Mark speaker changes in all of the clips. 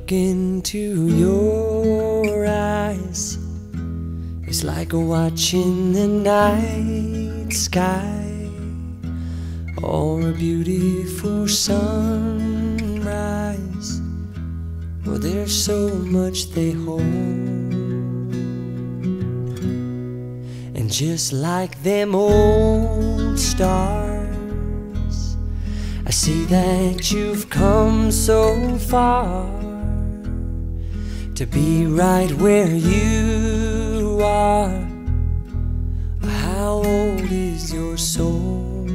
Speaker 1: look into your eyes, it's like watching the night sky or a beautiful sunrise. Well, there's so much they hold, and just like them old stars, I see that you've come so far to be right where you are. How old is your soul?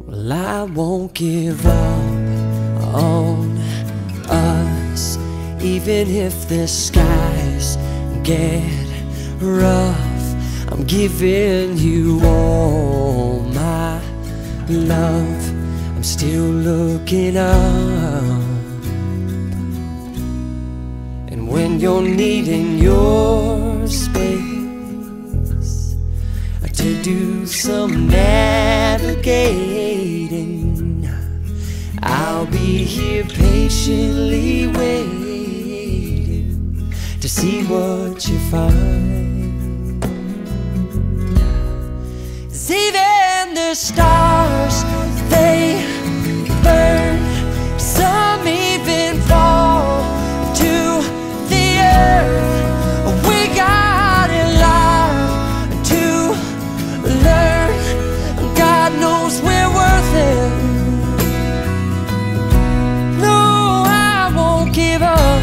Speaker 1: Well, I won't give up on us, even if the skies get rough. I'm giving you all my love. I'm still looking up, and when you're needing your space to do some navigating, I'll be here patiently waiting to see what you find. 'Cause even the stars, they burn, some even fall to the earth. We got a lot to learn. God knows we're worth it. No, I won't give up.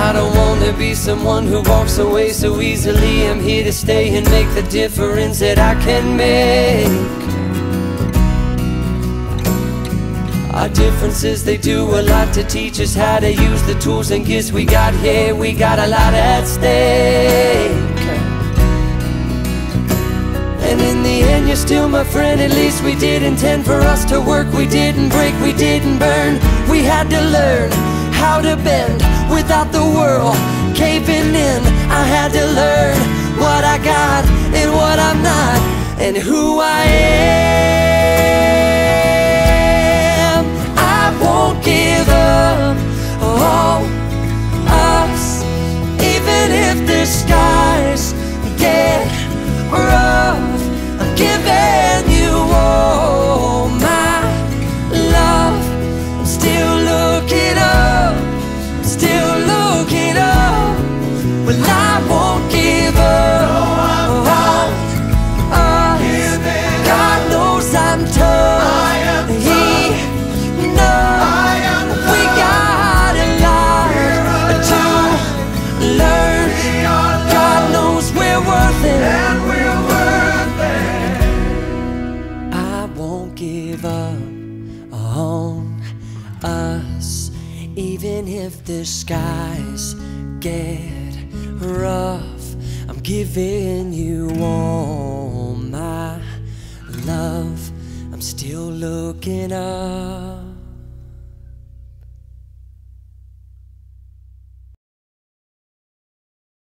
Speaker 1: I don't want to be someone who walks away so easily. I'm here to stay and make the difference that I can make. Our differences, they do a lot to teach us how to use the tools and gifts we got here. We got a lot at stake, and in the end you're still my friend. At least we did intend for us to work. We didn't break, we didn't burn. We had to learn how to bend without the world caving in. I had to learn what I got and what I'm not, and who I am. I won't give up on us, even if the skies get rough. I'm giving you all my love. I'm still looking up, still looking up. Well, I won't give up on us. God knows I'm tough. He knows we got a lot to learn. God knows we're worth it. I won't give up on us, even if the skies get rough. I'm giving you all my love. I'm still looking up.